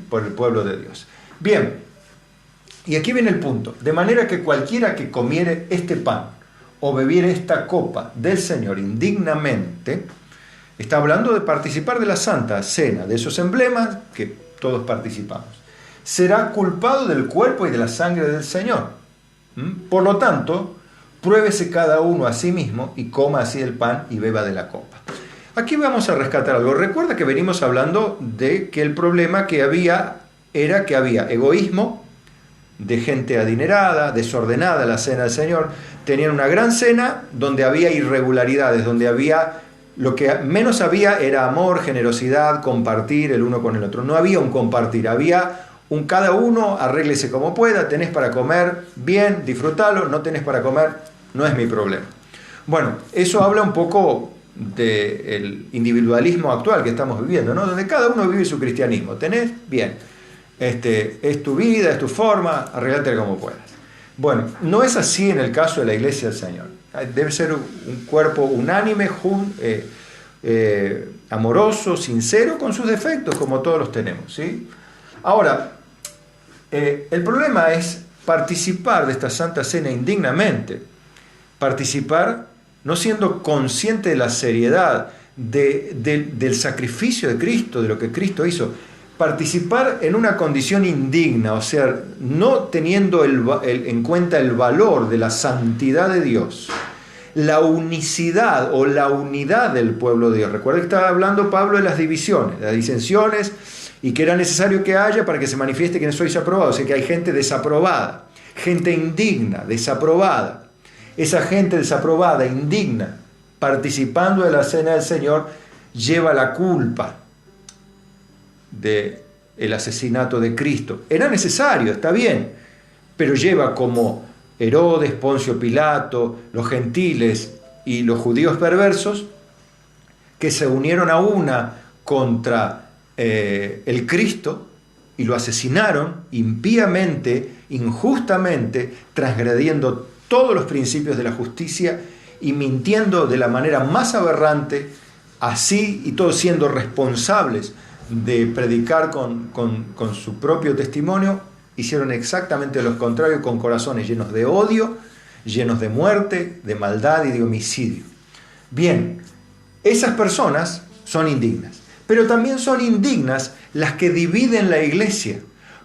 por el pueblo de Dios. Bien, y aquí viene el punto. De manera que cualquiera que comiere este pan o bebiere esta copa del Señor indignamente, está hablando de participar de la Santa Cena, de esos emblemas que todos participamos, será culpado del cuerpo y de la sangre del Señor. Por lo tanto, pruébese cada uno a sí mismo y coma así el pan y beba de la copa. Aquí vamos a rescatar algo. Recuerda que venimos hablando de que el problema que había era que había egoísmo de gente adinerada, desordenada la cena del Señor. Tenían una gran cena donde había irregularidades, donde había lo que menos había era amor, generosidad, compartir el uno con el otro. No había un compartir, había un cada uno arréglese como pueda, tenés para comer, bien, disfrútalo, no tenés para comer, no es mi problema. Bueno, eso habla un poco del individualismo actual que estamos viviendo, ¿no? Donde cada uno vive su cristianismo. Tenés, bien, es tu vida, es tu forma, arreglate como puedas. Bueno, no es así en el caso de la Iglesia del Señor. Debe ser un cuerpo unánime, amoroso, sincero, con sus defectos, como todos los tenemos, ¿sí? Ahora, el problema es participar de esta Santa Cena indignamente, participar no siendo consciente de la seriedad del sacrificio de Cristo, de lo que Cristo hizo, participar en una condición indigna, o sea, no teniendo en cuenta el valor de la santidad de Dios, la unicidad o la unidad del pueblo de Dios. Recuerda que estaba hablando Pablo de las divisiones, de las disensiones, y que era necesario que haya para que se manifieste que no sois aprobados. O sea, que hay gente desaprobada, gente indigna, desaprobada. Esa gente desaprobada, indigna, participando de la cena del Señor, lleva la culpa del asesinato de Cristo. Era necesario, está bien, pero lleva como Herodes, Poncio Pilato, los gentiles y los judíos perversos, que se unieron a una contra el Cristo, y lo asesinaron impíamente, injustamente, transgrediendo todos los principios de la justicia y mintiendo de la manera más aberrante, así y todos siendo responsables de predicar con su propio testimonio, hicieron exactamente lo contrario, con corazones llenos de odio, llenos de muerte, de maldad y de homicidio. Bien, esas personas son indignas, pero también son indignas las que dividen la iglesia.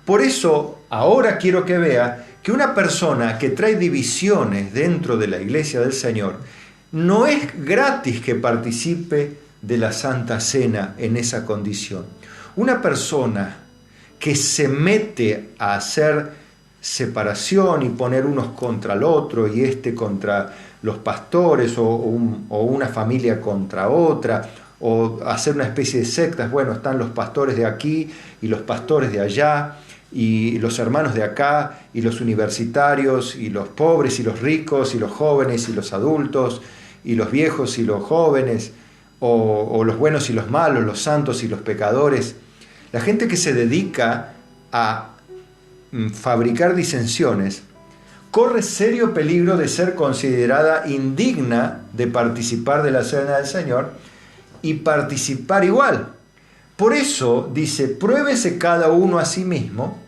Por eso, ahora quiero que vea que una persona que trae divisiones dentro de la iglesia del Señor, no es gratis que participe de la Santa Cena en esa condición. Una persona que se mete a hacer separación y poner unos contra el otro y contra los pastores o una familia contra otra, o hacer una especie de sectas, bueno, están los pastores de aquí y los pastores de allá y los hermanos de acá y los universitarios y los pobres y los ricos y los jóvenes y los adultos y los viejos y los jóvenes, o los buenos y los malos, los santos y los pecadores. La gente que se dedica a fabricar disensiones corre serio peligro de ser considerada indigna de participar de la cena del Señor y participar igual. Por eso dice, pruébese cada uno a sí mismo,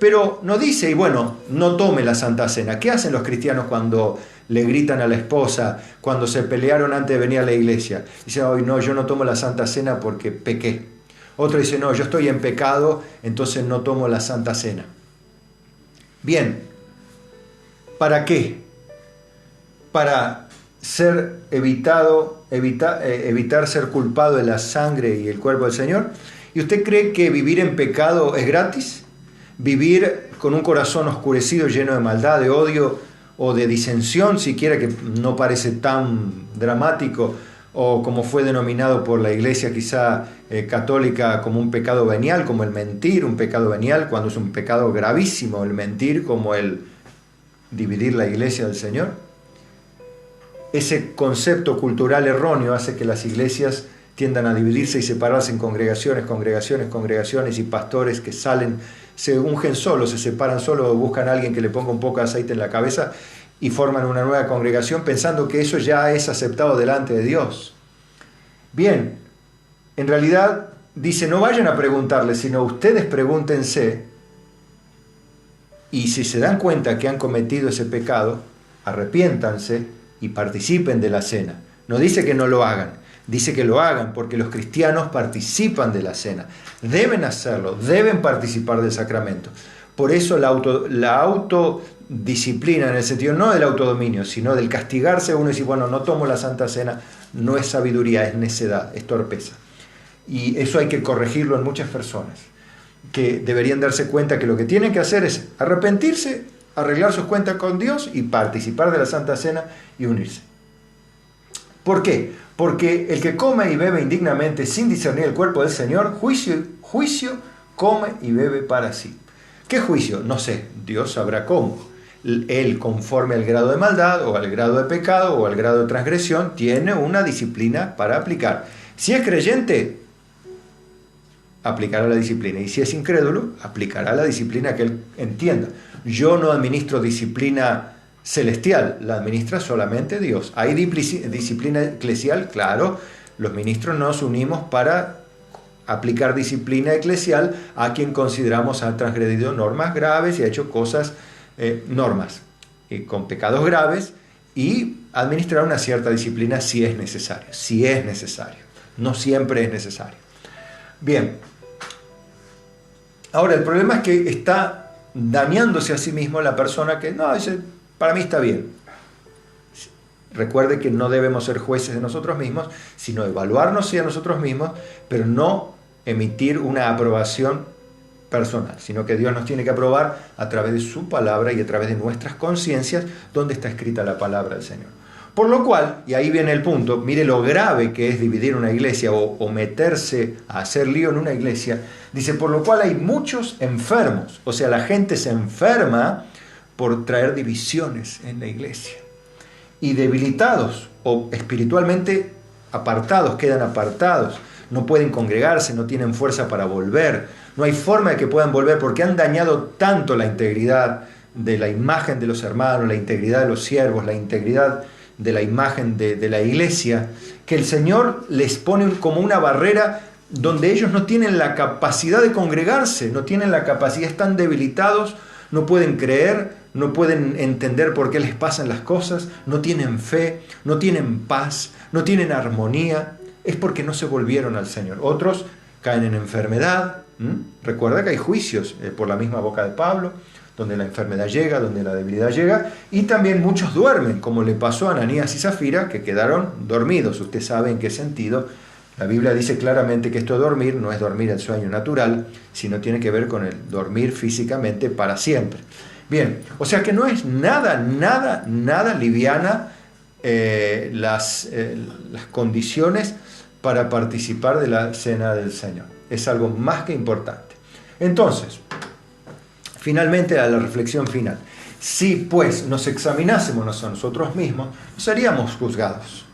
pero no dice, y bueno, no tome la Santa Cena. ¿Qué hacen los cristianos cuando le gritan a la esposa, cuando se pelearon antes de venir a la iglesia? Dicen, hoy no, yo no tomo la Santa Cena porque pequé. Otro dice, no, yo estoy en pecado, entonces no tomo la Santa Cena. Bien, ¿para qué? Para evitar ser culpado de la sangre y el cuerpo del Señor. ¿Y usted cree que vivir en pecado es gratis? ¿Vivir con un corazón oscurecido, lleno de maldad, de odio o de disensión, siquiera, que no parece tan dramático, o como fue denominado por la iglesia quizá católica como un pecado venial, como el mentir, un pecado venial, cuando es un pecado gravísimo el mentir, como el dividir la iglesia del Señor? Ese concepto cultural erróneo hace que las iglesias tiendan a dividirse y separarse en congregaciones, y pastores que salen, se ungen solos, se separan solos, buscan a alguien que le ponga un poco de aceite en la cabeza y forman una nueva congregación pensando que eso ya es aceptado delante de Dios. Bien, en realidad dice, no vayan a preguntarle, sino ustedes pregúntense, y si se dan cuenta que han cometido ese pecado, arrepiéntanse y participen de la cena. No dice que no lo hagan, dice que lo hagan, porque los cristianos participan de la cena. Deben hacerlo, deben participar del sacramento. Por eso la autodisciplina, en el sentido no del autodominio, sino del castigarse uno y decir, bueno, no tomo la Santa Cena, no es sabiduría, es necedad, es torpeza. Y eso hay que corregirlo en muchas personas, que deberían darse cuenta que lo que tienen que hacer es arrepentirse, arreglar sus cuentas con Dios y participar de la Santa Cena y unirse. ¿Por qué? Porque el que come y bebe indignamente sin discernir el cuerpo del Señor, juicio come y bebe para sí. ¿Qué juicio? No sé, Dios sabrá cómo. Él, conforme al grado de maldad o al grado de pecado o al grado de transgresión, tiene una disciplina para aplicar. Si es creyente, aplicará la disciplina, y si es incrédulo, aplicará la disciplina que él entienda. Yo no administro disciplina celestial, la administra solamente Dios. ¿Hay disciplina eclesial? Claro, los ministros nos unimos para aplicar disciplina eclesial a quien consideramos ha transgredido normas graves y ha hecho cosas, con pecados graves, y administrar una cierta disciplina si es necesario. No siempre es necesario. Bien. Ahora, el problema es que está dañándose a sí mismo la persona que, no, dice, para mí está bien. Recuerde que no debemos ser jueces de nosotros mismos, sino evaluarnos a nosotros mismos, pero no emitir una aprobación personal, sino que Dios nos tiene que aprobar a través de su palabra y a través de nuestras conciencias, donde está escrita la palabra del Señor. Por lo cual, y ahí viene el punto, mire lo grave que es dividir una iglesia o meterse a hacer lío en una iglesia. Dice, por lo cual hay muchos enfermos, o sea, la gente se enferma por traer divisiones en la iglesia. Y debilitados o espiritualmente apartados, quedan apartados, no pueden congregarse, no tienen fuerza para volver, No hay forma de que puedan volver porque han dañado tanto la integridad de la imagen de los hermanos, la integridad de los siervos, la integridad de la imagen de la iglesia, que el Señor les pone como una barrera donde ellos no tienen la capacidad de congregarse, no tienen la capacidad, están debilitados, no pueden creer, no pueden entender por qué les pasan las cosas, no tienen fe, no tienen paz, no tienen armonía. Es porque no se volvieron al Señor. Otros caen en enfermedad. Recuerda que hay juicios por la misma boca de Pablo, donde la enfermedad llega, donde la debilidad llega, y también muchos duermen, como le pasó a Ananías y Zafira, que quedaron dormidos. Usted sabe en qué sentido. La Biblia dice claramente que esto de dormir no es dormir el sueño natural, sino tiene que ver con el dormir físicamente para siempre. Bien, o sea que no es nada liviana las condiciones para participar de la cena del Señor. Es algo más que importante. Entonces, finalmente a la reflexión final. Si pues nos examinásemos a nosotros mismos, seríamos juzgados.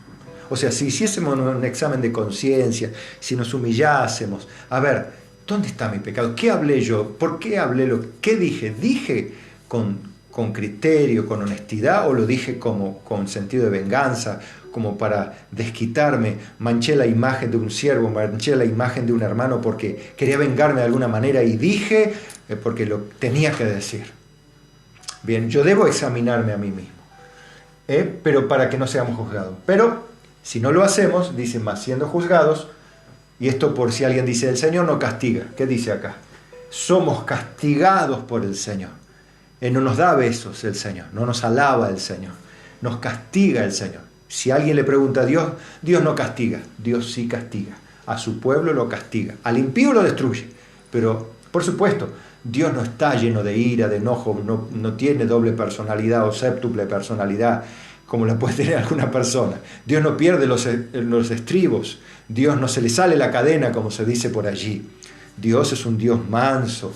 O sea, si hiciésemos un examen de conciencia, si nos humillásemos, a ver, ¿dónde está mi pecado? ¿Qué hablé yo? ¿Por qué hablé qué dije? ¿Dije con criterio, con honestidad, o lo dije con sentido de venganza, como para desquitarme? Manché la imagen de un siervo, manché la imagen de un hermano porque quería vengarme de alguna manera y dije porque lo tenía que decir. Bien, yo debo examinarme a mí mismo, pero para que no seamos juzgados. Pero si no lo hacemos, dice, más siendo juzgados, y esto por si alguien dice, el Señor no castiga. ¿Qué dice acá? Somos castigados por el Señor. No nos da besos el Señor, no nos alaba el Señor, nos castiga el Señor. Si alguien le pregunta a Dios, Dios no castiga, Dios sí castiga. A su pueblo lo castiga, al impío lo destruye. Pero, por supuesto, Dios no está lleno de ira, de enojo, no tiene doble personalidad o séptuple personalidad, como la puede tener alguna persona. Dios no pierde los estribos, Dios no se le sale la cadena, como se dice por allí. Dios es un Dios manso,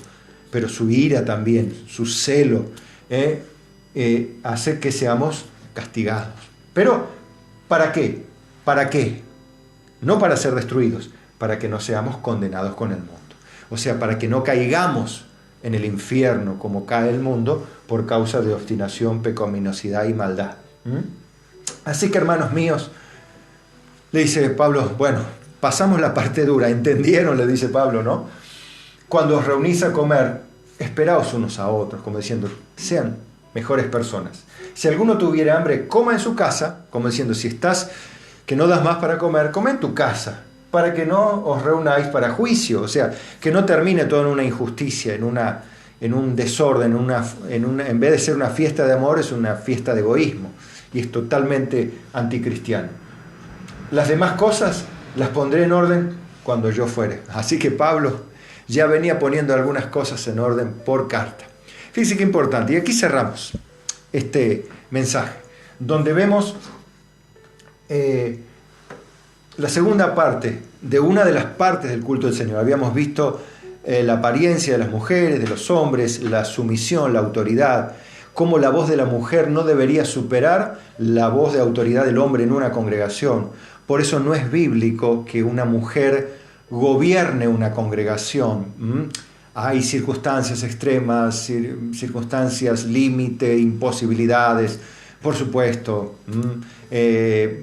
pero su ira también, su celo, hace que seamos castigados. Pero, ¿para qué? ¿Para qué? No para ser destruidos, para que no seamos condenados con el mundo. O sea, para que no caigamos en el infierno como cae el mundo por causa de obstinación, pecaminosidad y maldad. Así que, hermanos míos, le dice Pablo, bueno, pasamos la parte dura, ¿entendieron? Le dice Pablo, ¿no? Cuando os reunís a comer, esperaos unos a otros, como diciendo, sean mejores personas. Si alguno tuviera hambre, coma en su casa, como diciendo, si estás que no das más para comer, come en tu casa, para que no os reunáis para juicio, o sea, que no termine todo en una injusticia, en un desorden, en vez de ser una fiesta de amor, es una fiesta de egoísmo, y es totalmente anticristiano. Las demás cosas las pondré en orden cuando yo fuere. Así que Pablo ya venía poniendo algunas cosas en orden por carta. Fíjense qué importante, y aquí cerramos este mensaje, donde vemos la segunda parte de una de las partes del culto del Señor. Habíamos visto la apariencia de las mujeres, de los hombres, la sumisión, la autoridad, cómo la voz de la mujer no debería superar la voz de autoridad del hombre en una congregación. Por eso no es bíblico que una mujer gobierne una congregación. Hay circunstancias extremas, circunstancias límite, imposibilidades, por supuesto,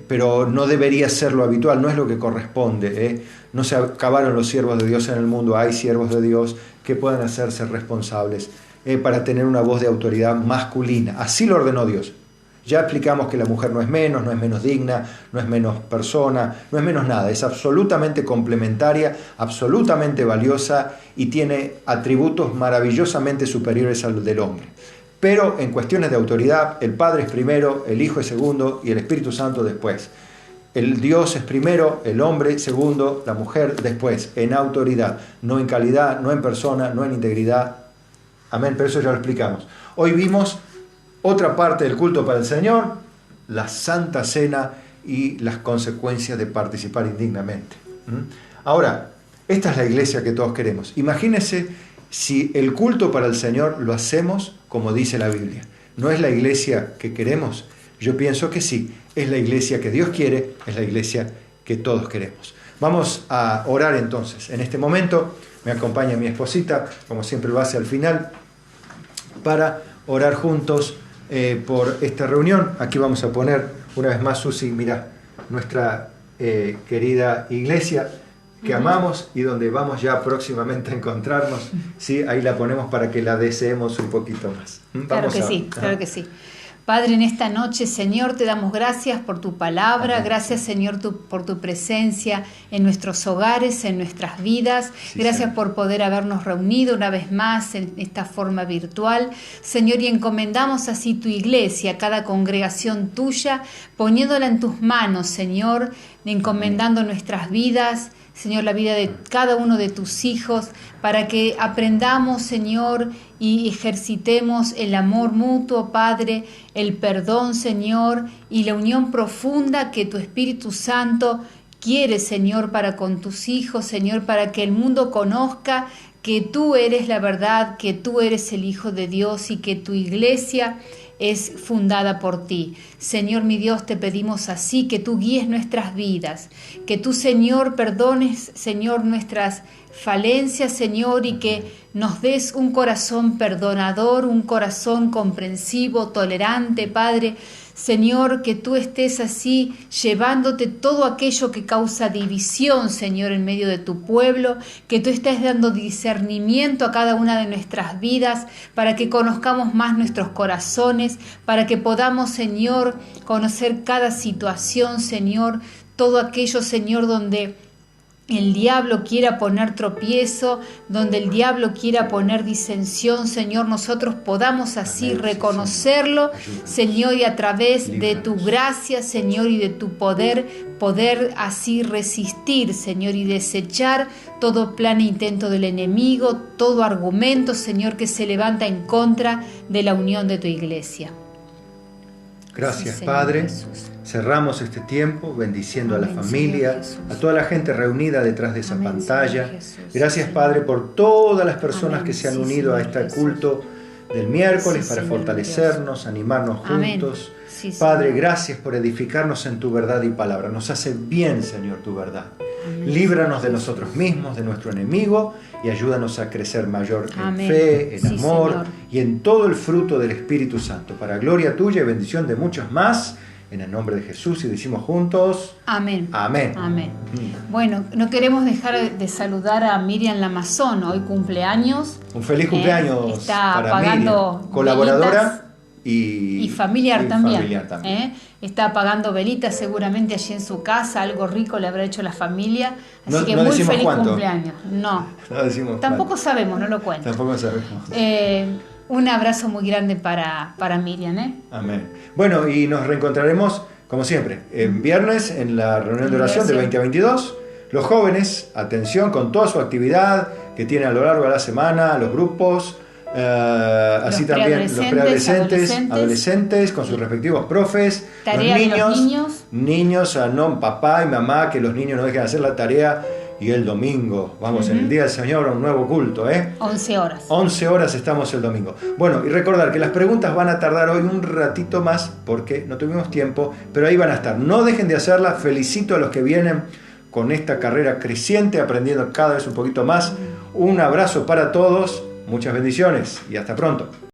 pero no debería ser lo habitual, no es lo que corresponde. No se acabaron los siervos de Dios en el mundo, hay siervos de Dios que pueden hacerse responsables para tener una voz de autoridad masculina. Así lo ordenó Dios. Ya explicamos que la mujer no es menos digna, no es menos persona, no es menos nada. Es absolutamente complementaria, absolutamente valiosa y tiene atributos maravillosamente superiores a los del hombre. Pero en cuestiones de autoridad, el Padre es primero, el Hijo es segundo y el Espíritu Santo después. El Dios es primero, el hombre segundo, la mujer después, en autoridad, no en calidad, no en persona, no en integridad. Amén, pero eso ya lo explicamos. Hoy vimos otra parte del culto para el Señor, la Santa Cena y las consecuencias de participar indignamente. Ahora, esta es la iglesia que todos queremos. Imagínense si el culto para el Señor lo hacemos como dice la Biblia. ¿No es la iglesia que queremos? Yo pienso que sí. Es la iglesia que Dios quiere, es la iglesia que todos queremos. Vamos a orar entonces. En este momento me acompaña mi esposita, como siempre lo hace al final, para orar juntos por esta reunión. Aquí vamos a poner una vez más, Susi, mira, nuestra querida iglesia que amamos y donde vamos ya próximamente a encontrarnos, ¿sí? Ahí la ponemos para que la deseemos un poquito más. Claro que sí, claro que sí. Padre, en esta noche, Señor, te damos gracias por tu palabra, gracias, Señor, por tu presencia en nuestros hogares, en nuestras vidas. Sí, gracias, Señor, por poder habernos reunido una vez más en esta forma virtual. Señor, y encomendamos así tu iglesia, cada congregación tuya, poniéndola en tus manos, Señor, encomendando nuestras vidas, Señor, la vida de cada uno de tus hijos, para que aprendamos, Señor, y ejercitemos el amor mutuo, Padre, el perdón, Señor, y la unión profunda que tu Espíritu Santo quiere, Señor, para con tus hijos, Señor, para que el mundo conozca que tú eres la verdad, que tú eres el Hijo de Dios y que tu iglesia es fundada por ti. Señor mi Dios, te pedimos así, que tú guíes nuestras vidas, que tú, Señor, perdones, Señor, nuestras falencias, Señor, y que nos des un corazón perdonador, un corazón comprensivo, tolerante, Padre. Señor, que tú estés así llevándote todo aquello que causa división, Señor, en medio de tu pueblo, que tú estés dando discernimiento a cada una de nuestras vidas para que conozcamos más nuestros corazones, para que podamos, Señor, conocer cada situación, Señor, todo aquello, Señor, donde el diablo quiera poner tropiezo, donde el diablo quiera poner disensión, Señor, nosotros podamos así reconocerlo, Señor, y a través de tu gracia, Señor, y de tu poder así resistir, Señor, y desechar todo plan e intento del enemigo, todo argumento, Señor, que se levanta en contra de la unión de tu iglesia. Gracias, Sí, Padre. Jesús. Cerramos este tiempo bendiciendo Amén, a la familia, a toda la gente reunida detrás de esa Amén, pantalla. Señor Jesús. Gracias, Padre, por todas las personas Amén, que se han sí, unido a Señor este Jesús. culto del miércoles Sí, para Señor fortalecernos, animarnos Amén. juntos. Sí, Padre, Señor. gracias por edificarnos en tu verdad y palabra. Nos hace bien, Señor, tu verdad. Amén. Líbranos de nosotros mismos, de nuestro enemigo, y ayúdanos a crecer mayor en Amén. fe, en Sí, amor Señor. y en todo el fruto del Espíritu Santo, para gloria tuya y bendición de muchos más, en el nombre de Jesús, y decimos juntos, Amén. amén. Amén. Bueno, no queremos dejar de saludar a Miriam Lamazón, hoy cumpleaños. Un feliz cumpleaños está para apagando Miriam, colaboradora velitas y familiar también. familiar también. Está apagando velitas seguramente allí en su casa, algo rico le habrá hecho la familia. Así No- que no muy decimos feliz cuánto. cumpleaños. No, No decimos tampoco cuánto. sabemos, no lo cuento. Tampoco sabemos. Un abrazo muy grande para Miriam. Amén. Bueno, y nos reencontraremos, como siempre, en viernes en la reunión de oración de 20 a 22. Los jóvenes, atención con toda su actividad que tienen a lo largo de la semana, los grupos, así también los preadolescentes, adolescentes con sus respectivos profes, Tarea de los niños, no papá y mamá, que los niños no dejen de hacer la tarea. Y el domingo, vamos, en el Día del Señor, a un nuevo culto, 11 horas. 11 horas estamos el domingo. Bueno, y recordar que las preguntas van a tardar hoy un ratito más porque no tuvimos tiempo, pero ahí van a estar. No dejen de hacerlas. Felicito a los que vienen con esta carrera creciente, aprendiendo cada vez un poquito más. Un abrazo para todos, muchas bendiciones y hasta pronto.